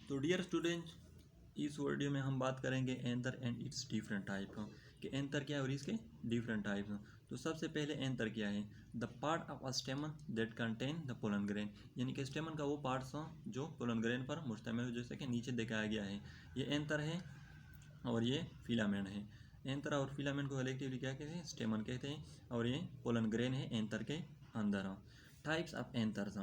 तो dear student, इस video में हम बात करेंगे anther and it's different type कि एंथर क्या है और इसके डिफरेंट टाइप्स। तो सबसे पहले एंथर क्या है? The part of a स्टेमन that contain the pollen grain, यानी कि स्टेमन का वो पार्ट्स जो पोलन ग्रेन पर मुश्तमिल है, जैसे कि नीचे दिखाया गया है। ये एंथर है और ये फिलामेंट है। एंथर और फिलामेंट को कलेक्टिवली क्या कहते हैं? स्टेमन कहते हैं। और ये पोलन ग्रेन है एंथर के अंदर। टाइप्स ऑफ एंथर्स,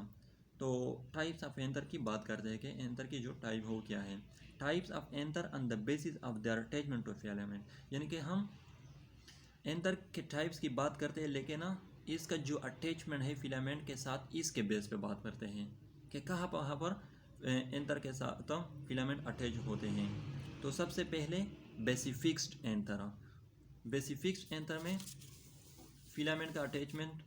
तो टाइप्स ऑफ एंथर की बात करते हैं कि एंथर की जो टाइप हो क्या है। Types of anther on the basis of their attachment to filament, यानी कि हम एंथर के टाइप्स की बात करते हैं, लेकिन ना इसका जो अटैचमेंट है फिलामेंट के साथ, इसके बेस पे बात करते हैं कि कहाँ पर एंथर के साथ तो फिलामेंट अटैच होते हैं। तो सबसे पहले बेसिफिक्स्ड एंथर। बेसिफिक्स्ड एंथर में फिलामेंट का अटैचमेंट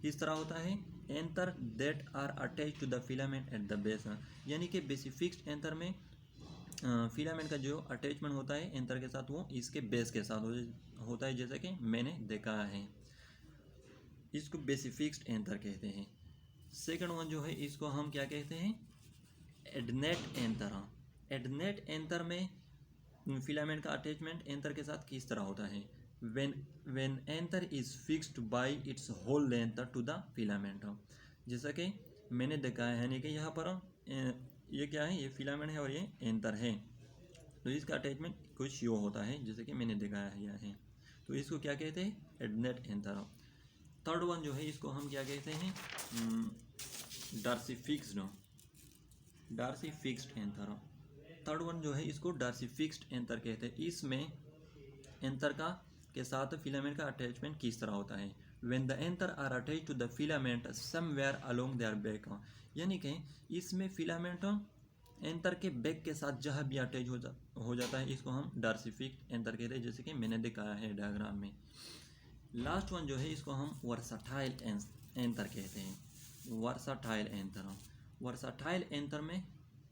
किस तरह होता है? Anther that are attach to the filament at the base, यानी कि बेसिफिक्स्ड एंथर में फिलामेंट का जो अटैचमेंट होता है एंथर के साथ, वो इसके बेस के साथ होता है, जैसा कि मैंने देखा है। इसको बेसिफिक्स्ड एंथर कहते हैं। सेकंड वन जो है, इसको हम क्या कहते हैं? Adnate anther. एडनेट एंथर में फिलामेंट का अटैचमेंट एंथर के साथ किस तरह होता है? when anther is fixed by its whole length to the filament, जैसा कि मैंने देखा है, यानी कि यहाँ पर ये क्या है? ये फिलामेंट है और ये एंथर है, तो इसका अटैचमेंट कुछ यो होता है, जैसे कि मैंने दिखाया है। तो इसको क्या कहते हैं? Adnate anther. थर्ड वन जो है, इसको हम क्या कहते हैं? डार्सीफिक्स्ड। डार्सीफिक्स्ड एंथर। थर्ड वन जो है, इसको डार्सीफिक्स्ड एंथर कहते हैं। इसमें एंथर का के साथ फिलामेंट का अटैचमेंट किस तरह होता है? When the anther are attach to the filament somewhere along their back, यानी कि इसमें फिलामेंट एंथर के बैक के साथ जहाँ भी अटैच हो जाता है, इसको हम डार्सीफिक्स्ड एंथर कहते हैं, जैसे कि मैंने दिखाया है डायग्राम में। लास्ट वन जो है, इसको हम वर्साटाइल एंथर कहते हैं। Versatile anther. वर्साटाइल एंथर में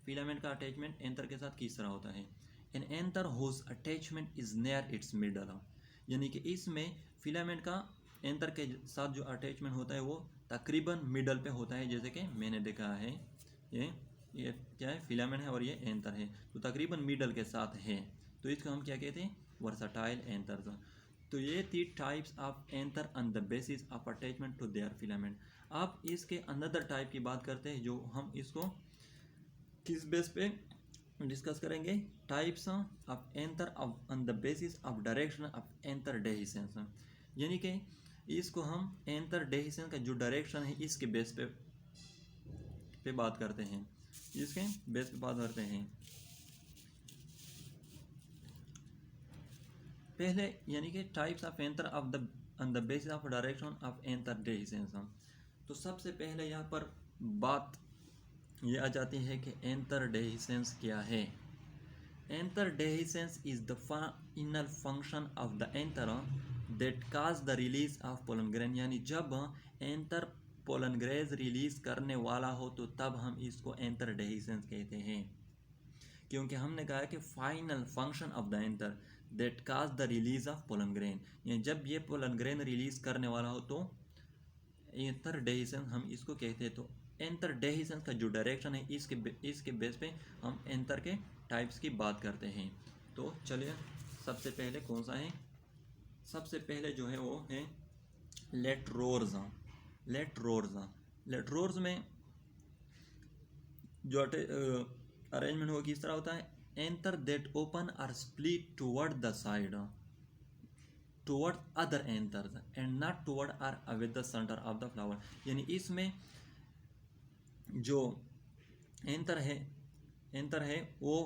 फिलामेंट का अटैचमेंट एंथर के साथ किस तरह होता है? An anther whose attachment is near its middle, यानी कि इसमें फिलामेंट का एंथर के साथ जो अटैचमेंट होता है वो तकरीबन मिडल पे होता है, जैसे कि मैंने देखा है। ये क्या है? फिलामेंट है और ये एंथर है, तो तकरीबन मिडल के साथ है, तो इसको हम क्या कहते हैं? Versatile anther. तो ये थी types of anther on the basis of attachment to their filament. आप इसके अनदर टाइप की बात करते हैं, जो हम इसको किस बेस पे डिस्कस करेंगे? Types of anther on the basis of direction of anther dehiscence, यानी कि इसको हम एंथर डेहिसेंस का जो डायरेक्शन है, इसके बेस पे बात करते हैं। इसके बेस पे बात करते हैं। पहले यानी कि types of anther of the on the basis of direction of anther dehiscence. तो सबसे पहले यहाँ पर बात ये आ जाती है कि एंथर डेहिसेंस क्या है। Anther dehiscence is the final function of the anther that cause the release of pollen grain, यानी जब एंथर पोलन ग्रेन रिलीज करने वाला हो, तो तब हम इसको एंथर डेहिसेंस कहते हैं। क्योंकि हमने कहा कि final function of the anther that cause the release of pollen grain, यानी जब ये पोलन ग्रेन रिलीज करने वाला हो, तो एंथर डेहिसेंस हम इसको कहते हैं। तो एंथर डेहिसेंस का जो डायरेक्शन है, इसके बेस पे हम एंथर के टाइप्स की बात करते हैं। तो चलिए, सबसे पहले कौन सा है? सबसे पहले जो है वो है लेटरोर्स। लेटरोर्स। लेटरोर्स में जो अरेंजमेंट होगी इस तरह होता है। Anther that open or split toward the side toward other anthers and not toward or away the centre of the flower, यानी इसमें जो एंथर है वो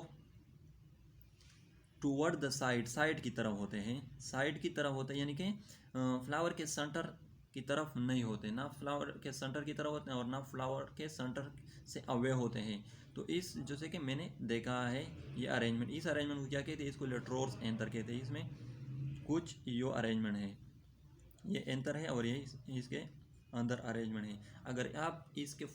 टुवर्ड द साइड की तरफ होते हैं। साइड की तरफ होते हैं, यानी कि फ्लावर के सेंटर की तरफ नहीं होते, ना फ्लावर के सेंटर की तरफ होते हैं और ना फ्लावर के सेंटर से अवे होते हैं। तो इस जैसे कि मैंने देखा है ये अरेंजमेंट, इस अरेंजमेंट को क्या कहते हैं? इसको लेटरोर्स एंथर कहते हैं। इसमें कुछ यो अरेंजमेंट है, ये एंथर है और ये इसके अंदर अरेंजमेंट है। अगर आप इसके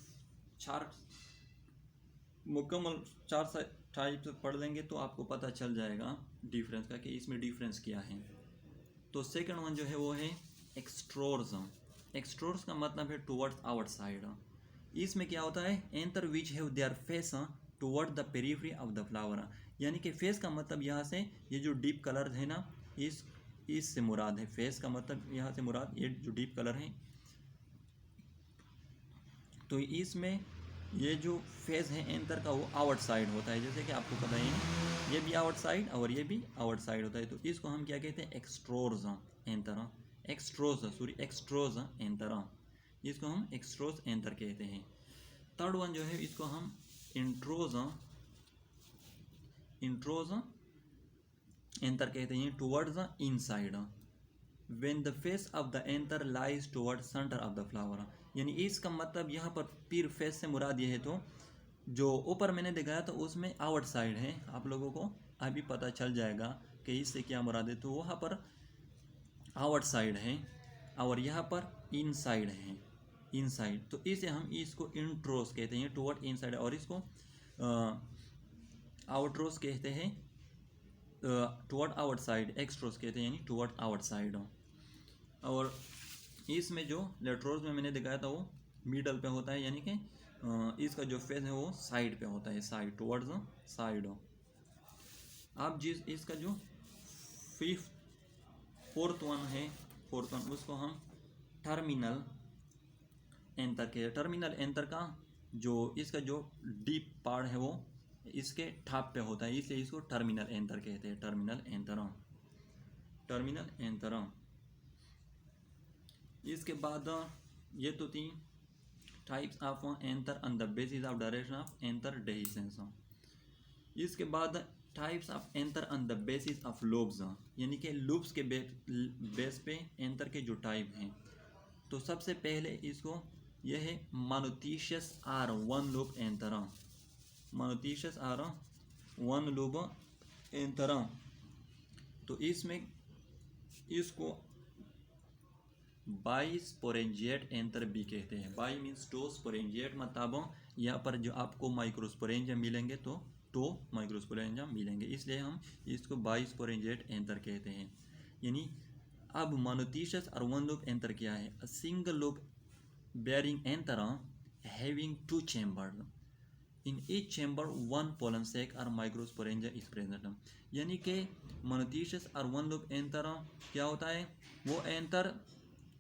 मुकम्मल चार टाइप पढ़ लेंगे तो आपको पता चल जाएगा डिफरेंस का, कि इसमें डिफरेंस क्या है। तो सेकंड वन जो है वो है एक्सट्रोर्स। एक्सट्रोर्स का मतलब है टुवर्ड्स आउटसाइड। इसमें क्या होता है? Anther which have their face toward the periphery of the flower, यानी कि फेस का मतलब यहाँ से ये जो डीप कलर है ना, इससे मुराद है। फेस का मतलब यहाँ से मुराद ये जो डीप कलर है, तो इसमें ये जो फेस है एंथर का वो आउट साइड होता है, जैसे कि आपको पता ही है ये भी आउट साइड और ये भी आउट साइड होता है। तो इसको हम क्या कहते हैं, एक्सट्रोज एंथर, एक्सट्रोज एंथर, इसको हम एक्सट्रोज एंथर कहते हैं। थर्ड वन जो है इसको हम इंट्रोज एंथर कहते हैं, towards the inside, when the face of the anther lies toward centre of the flower, यानी इसका मतलब यहाँ पर पीर फेस से मुराद ये है। तो जो ऊपर मैंने दिखाया तो उसमें आउट साइड है, आप लोगों को अभी पता चल जाएगा कि इससे क्या मुराद है। तो वहाँ पर आउट साइड है और यहाँ पर इनसाइड है, इनसाइड, तो इसे हम इसको इंट्रोस कहते हैं, टुवर्ड इनसाइड, और इसको आउटरोस कहते हैं, टुवर्ड आउटसाइड, एक्सट्रोस कहते हैं यानी टुवर्ड आउटसाइड। और इसमें जो लेट्रोस में मैंने दिखाया था वो मिडल पे होता है, यानी कि इसका जो फेस है वो साइड पे होता है, साइड, टुवर्ड्स साइड। अब जिस इसका जो फोर्थ वन उसको हम टर्मिनल एंथर के, टर्मिनल एंथर का जो इसका जो डीप पार्ट है वो इसके ठाप पे होता है, इसलिए इसको टर्मिनल एंथर कहते हैं, टर्मिनल एंथर। इसके बाद ये तो थी types of anther on the basis of direction of anther dehiscence. इसके बाद types of anther on the basis of lobes, यानी कि लूप्स के बेस पे एंथर के जो टाइप हैं। तो सबसे पहले इसको यह है monothecous or one lobe anther, monothecous or one lobe anther. तो इसमें इसको बाई स्पोरेंजिएट एंथर भी कहते हैं। बाई मीन्स टू, स्पोरेंजिएट मतलब यहाँ पर जो आपको माइक्रोस्पोरेंजिया मिलेंगे तो टू माइक्रोस्पोरेंजिया मिलेंगे, इसलिए हम इसको बाई स्पोरेंजिएट एंथर कहते हैं। यानी अब मोनोथिशियस और वन लूप एंथर क्या है, a single lobe bearing anther having two chamber, in each chamber one pollen sac और माइक्रोस्पोरेंजिया इज प्रेजेंट। यानी कि मोनोथिशियस और वन लूप एंथर क्या होता है, वो एंथर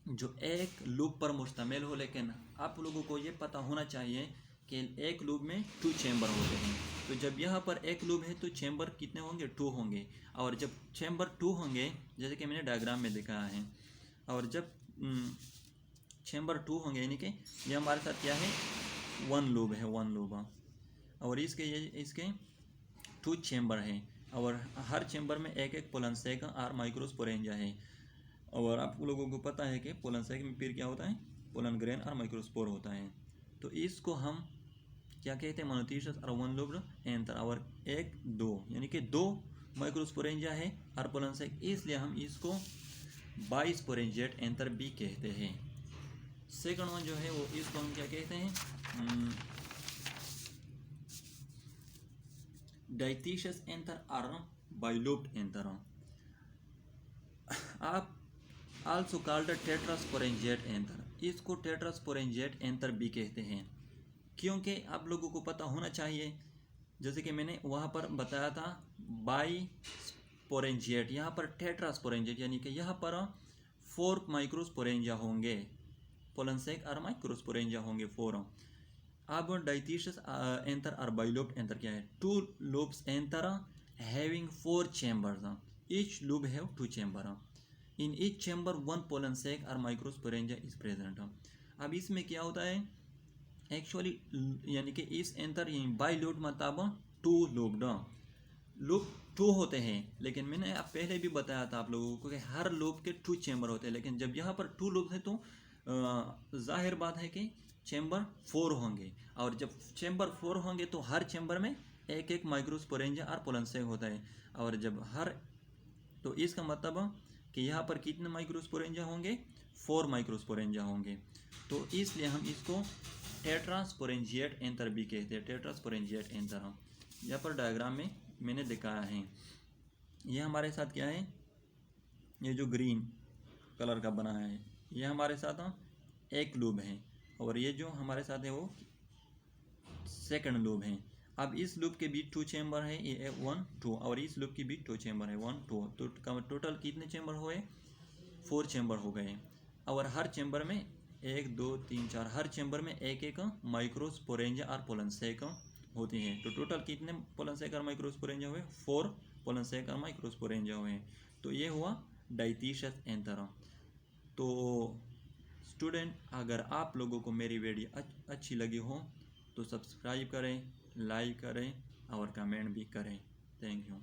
जो एक लूप पर मुश्तमिल हो, लेकिन आप लोगों को ये पता होना चाहिए कि एक लूप में टू चैम्बर होते हैं। तो जब यहाँ पर एक लूप है तो चैम्बर कितने होंगे, टू होंगे, और जब चैम्बर टू होंगे जैसे कि मैंने डायग्राम में दिखाया है, और जब चैम्बर टू होंगे यानी कि ये हमारे साथ क्या है, वन लूप है, वन लूप, और इसके टू चैम्बर हैं, और हर चैम्बर में एक एक पोलन सेक और माइक्रोस्पोरेंजिया है। और आप लोगों को पता है कि पोलन सेक में फिर क्या होता है, पोलन ग्रेन और माइक्रोस्पोर होता है। तो इसको हम क्या कहते हैं, मोनोथिशियस और वन लूप्ड एंथर, और एक दो यानी कि दो माइक्रोस्पोरेंजिया है और पोलन सेक, इसलिए हम इसको बाइस्पोरेंजिएट एंथर भी कहते हैं। सेकंड वन जो है वो इसको हम क्या कहते हैं, डाइथिशियस एंथर और बाइलोप्ड एंथर। आप आल्सो कॉल्ड टेट्रास्पोरेंजिएट एंथर, इसको टेट्रास्पोरेंजिएट एंथर भी कहते हैं, क्योंकि आप लोगों को पता होना चाहिए, जैसे कि मैंने वहाँ पर बताया था बाई स्पोरेंजिएट, यहाँ पर टेट्रास्पोरेंजिएट, यानी कि यहाँ पर 4 माइक्रोस्पोरेंजिया होंगे, पोलन सेक और माइक्रोस्पोरेंजिया होंगे 4। अब डाइथिशियस एंथर और बाइलोप्ड एंथर क्या है, two lobes anther having 4 chambers, each lobe have 2 chamber, in each chamber one pollen sac और माइक्रोस्पोरेंजिया इज प्रेजेंट। अब इसमें क्या होता है एक्चुअली, यानी कि इस एंथर बाइलोप्ड मतलब टू लूप्ड, लूप 2 होते हैं, लेकिन मैंने अब पहले भी बताया था आप लोगों को कि हर लूप के 2 चैम्बर होते हैं, लेकिन जब यहाँ पर 2 लूप है तो जाहिर बात है कि चैम्बर 4 होंगे, और जब चैम्बर 4 होंगे तो हर चैम्बर में एक एक माइक्रोस्पोरेंजिया और पोलन सेक होता है, और जब हर, तो इसका मतलब कि यहाँ पर कितने माइक्रोस्पोरेंजिया होंगे, 4 माइक्रोस्पोरेंजिया होंगे। तो इसलिए हम इसको टेट्रास्पोरेंजिएट एंथर भी कहते हैं, टेट्रास्पोरेंजिएट एंथर। यहाँ पर डायग्राम में मैंने दिखाया है, ये हमारे साथ क्या है, ये जो ग्रीन कलर का बना है ये हमारे साथ एक लूप है, और ये जो हमारे साथ है वो सेकंड लूप है, अब इस लूप के बीच 2 चेम्बर है, ये 1 2, और इस लूप के बीच 2 चेम्बर है 1 2, तो टोटल कितने चेम्बर हुए? 4 चेम्बर हो गए। और हर चेम्बर में 1 2 3 4, हर चेम्बर में एक एक माइक्रोस्पोरेंजिया और पोलन सैक होती हैं। तो टोटल कितने पोलन सैक और माइक्रोस्पोरेंजिया हुए? 4 पोलन सैक और माइक्रोस्पोरेंजिया हुए। तो ये हुआ डायथीशियस एंथर। तो स्टूडेंट, अगर आप लोगों को मेरी वीडियो अच्छी लगी हो तो सब्सक्राइब करें, लाइक करें और कमेंट भी करें। Thank you.